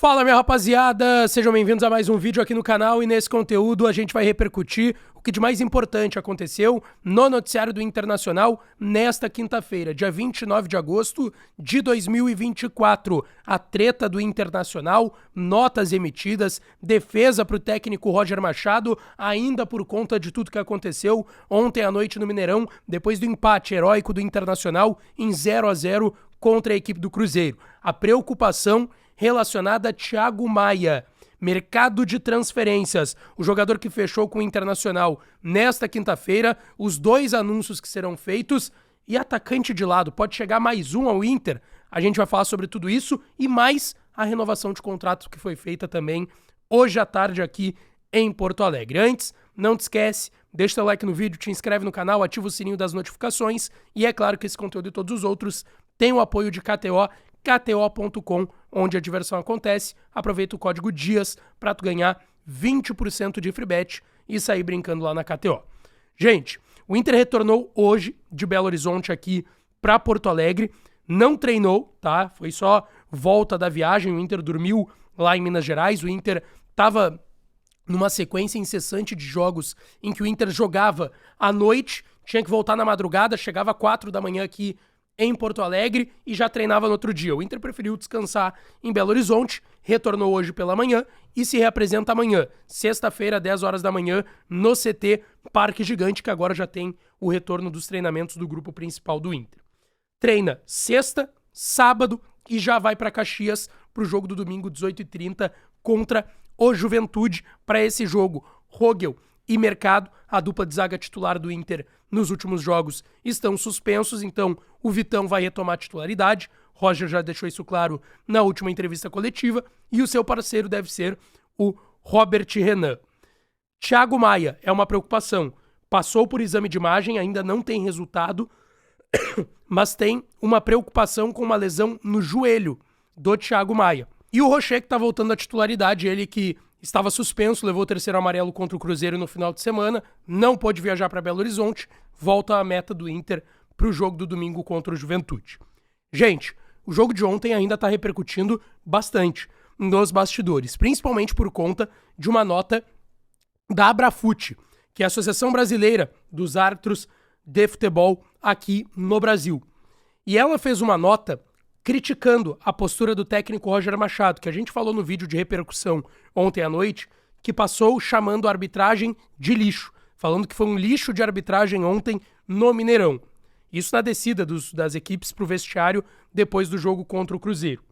Fala, minha rapaziada, sejam bem-vindos a mais um vídeo aqui no canal e nesse conteúdo a gente vai repercutir o que de mais importante aconteceu no noticiário do Internacional nesta quinta-feira, dia 29 de agosto de 2024. A treta do Internacional, notas emitidas, defesa para o técnico Roger Machado, ainda por conta de tudo que aconteceu ontem à noite no Mineirão, depois do empate heróico do Internacional em 0-0 contra a equipe do Cruzeiro. A preocupação relacionada a Thiago Maia, mercado de transferências, o jogador que fechou com o Internacional nesta quinta-feira, os dois anúncios que serão feitos e atacante de lado, pode chegar mais um ao Inter, a gente vai falar sobre tudo isso e mais a renovação de contrato que foi feita também hoje à tarde aqui em Porto Alegre. Antes, não te esquece, deixa teu like no vídeo, te inscreve no canal, ativa o sininho das notificações e é claro que esse conteúdo e todos os outros têm o apoio de KTO, KTO.com, onde a diversão acontece. Aproveita o código DIAS para tu ganhar 20% de free bet e sair brincando lá na KTO. Gente, o Inter retornou hoje de Belo Horizonte aqui para Porto Alegre, não treinou, tá? Foi só volta da viagem, o Inter dormiu lá em Minas Gerais, o Inter tava numa sequência incessante de jogos em que o Inter jogava à noite, tinha que voltar na madrugada, chegava às 4 da manhã aqui em Porto Alegre e já treinava no outro dia. O Inter preferiu descansar em Belo Horizonte, retornou hoje pela manhã e se reapresenta amanhã, sexta-feira, 10 horas da manhã, no CT Parque Gigante, que agora já tem o retorno dos treinamentos do grupo principal do Inter. Treina sexta, sábado e já vai para Caxias para o jogo do domingo, 18h30, contra o Juventude. Para esse jogo, Rogel e Mercado, a dupla de zaga titular do Inter nos últimos jogos, estão suspensos, então o Vitão vai retomar a titularidade. Roger já deixou isso claro na última entrevista coletiva e o seu parceiro deve ser o Robert Renan. Thiago Maia é uma preocupação. Passou por exame de imagem, ainda não tem resultado, mas tem uma preocupação com uma lesão no joelho do Thiago Maia. E o Rocher, que está voltando à titularidade, ele que estava suspenso, levou o terceiro amarelo contra o Cruzeiro no final de semana, não pôde viajar para Belo Horizonte, volta à meta do Inter para o jogo do domingo contra o Juventude. Gente, o jogo de ontem ainda está repercutindo bastante nos bastidores, principalmente por conta de uma nota da Abrafute, que é a Associação Brasileira dos Árbitros de Futebol aqui no Brasil. E ela fez uma nota criticando a postura do técnico Roger Machado, que a gente falou no vídeo de repercussão ontem à noite, que passou chamando a arbitragem de lixo, falando que foi um lixo de arbitragem ontem no Mineirão. Isso na descida das equipes para o vestiário depois do jogo contra o Cruzeiro.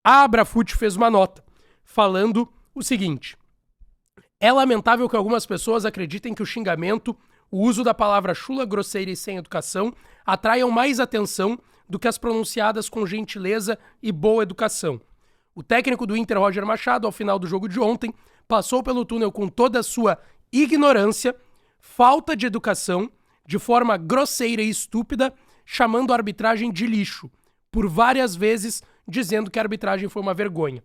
A Abrafute fez uma nota falando o seguinte: é lamentável que algumas pessoas acreditem que o xingamento, o uso da palavra chula, grosseira e sem educação atraiam mais atenção do que as pronunciadas com gentileza e boa educação. O técnico do Inter, Roger Machado, ao final do jogo de ontem, passou pelo túnel com toda a sua ignorância, falta de educação, de forma grosseira e estúpida, chamando a arbitragem de lixo, por várias vezes dizendo que a arbitragem foi uma vergonha.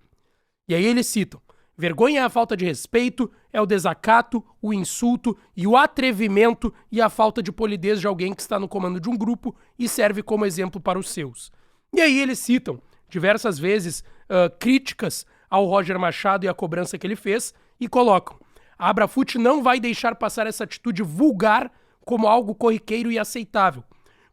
E aí eles citam: vergonha é a falta de respeito, é o desacato, o insulto e o atrevimento e a falta de polidez de alguém que está no comando de um grupo e serve como exemplo para os seus. E aí eles citam diversas vezes críticas ao Roger Machado e a cobrança que ele fez e colocam: a Abrafute não vai deixar passar essa atitude vulgar como algo corriqueiro e aceitável,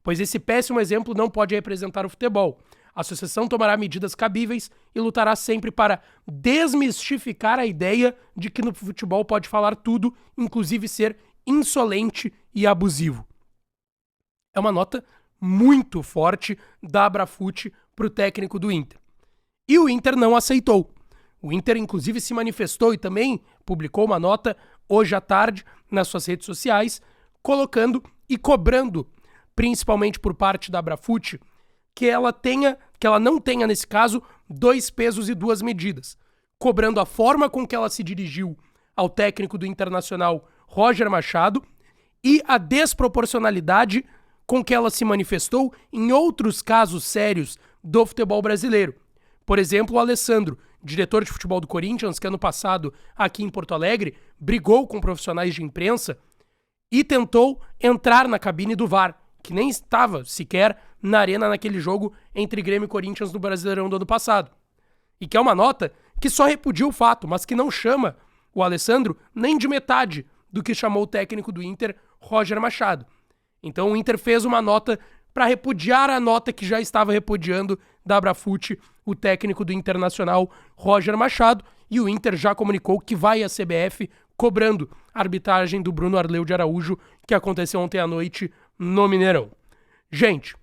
pois esse péssimo exemplo não pode representar o futebol. A associação tomará medidas cabíveis e lutará sempre para desmistificar a ideia de que no futebol pode falar tudo, inclusive ser insolente e abusivo. É uma nota muito forte da Abrafute para o técnico do Inter. E o Inter não aceitou. O Inter, inclusive, se manifestou e também publicou uma nota hoje à tarde nas suas redes sociais, colocando e cobrando, principalmente por parte da Abrafute, que ela não tenha, nesse caso, dois pesos e duas medidas, cobrando a forma com que ela se dirigiu ao técnico do Internacional, Roger Machado, e a desproporcionalidade com que ela se manifestou em outros casos sérios do futebol brasileiro. Por exemplo, o Alessandro, diretor de futebol do Corinthians, que ano passado, aqui em Porto Alegre, brigou com profissionais de imprensa e tentou entrar na cabine do VAR, que nem estava sequer na arena naquele jogo entre Grêmio e Corinthians no Brasileirão do ano passado. E que é uma nota que só repudia o fato, mas que não chama o Alessandro nem de metade do que chamou o técnico do Inter, Roger Machado. Então o Inter fez uma nota para repudiar a nota que já estava repudiando da Abrafute, o técnico do Internacional, Roger Machado, e o Inter já comunicou que vai à CBF cobrando a arbitragem do Bruno Arleu de Araújo, que aconteceu ontem à noite no Mineirão. Gente,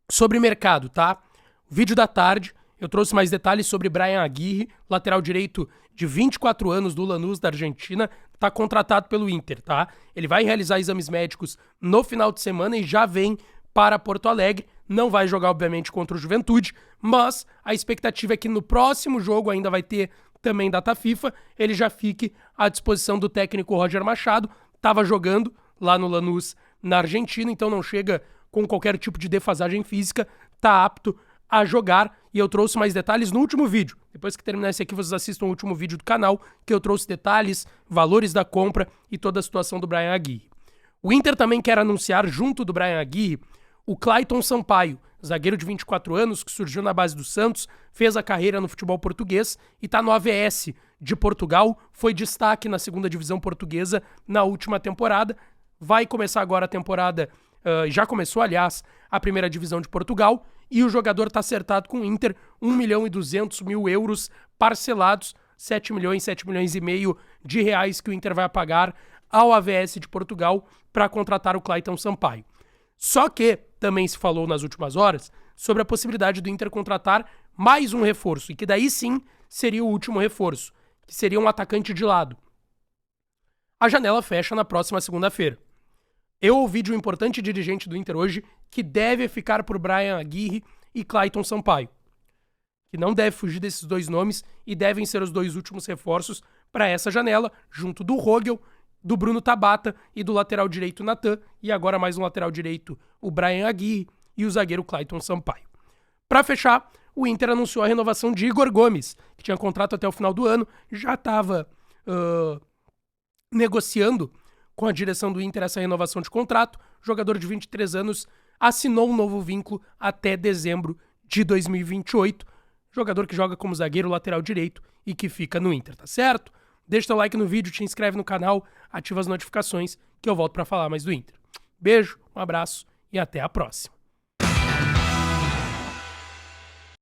sobre mercado, tá? Vídeo da tarde, eu trouxe mais detalhes sobre Bryan Aguirre, lateral direito de 24 anos do Lanús da Argentina, tá contratado pelo Inter, tá? Ele vai realizar exames médicos no final de semana e já vem para Porto Alegre. Não vai jogar, obviamente, contra o Juventude, mas a expectativa é que no próximo jogo ainda vai ter também data FIFA, ele já fique à disposição do técnico Roger Machado. Tava jogando lá no Lanús, na Argentina, então não chega com qualquer tipo de defasagem física, tá apto a jogar, e eu trouxe mais detalhes no último vídeo. Depois que terminar esse aqui, vocês assistam o último vídeo do canal, que eu trouxe detalhes, valores da compra e toda a situação do Bryan Aguirre. O Inter também quer anunciar, junto do Bryan Aguirre, o Clayton Sampaio, zagueiro de 24 anos, que surgiu na base do Santos, fez a carreira no futebol português e está no AVS de Portugal, foi destaque na segunda divisão portuguesa na última temporada, vai começar agora a temporada, já começou, aliás, a primeira divisão de Portugal, e o jogador está acertado com o Inter, 1.200.000 euros parcelados, 7 milhões e meio de reais que o Inter vai pagar ao AVS de Portugal para contratar o Clayton Sampaio. Só que também se falou nas últimas horas sobre a possibilidade do Inter contratar mais um reforço, e que daí sim seria o último reforço, que seria um atacante de lado. A janela fecha na próxima segunda-feira. Eu ouvi de um importante dirigente do Inter hoje que deve ficar por Bryan Aguirre e Clayton Sampaio, que não deve fugir desses dois nomes e devem ser os dois últimos reforços para essa janela, junto do Rogel, do Bruno Tabata e do lateral direito Natan, e agora mais um lateral direito, o Bryan Aguirre, e o zagueiro Clayton Sampaio. Para fechar, o Inter anunciou a renovação de Igor Gomes, que tinha contrato até o final do ano, já estava negociando com a direção do Inter essa renovação de contrato. O jogador de 23 anos assinou um novo vínculo até dezembro de 2028. Jogador que joga como zagueiro lateral direito e que fica no Inter, tá certo? Deixa teu like no vídeo, te inscreve no canal, ativa as notificações que eu volto para falar mais do Inter. Beijo, um abraço e até a próxima.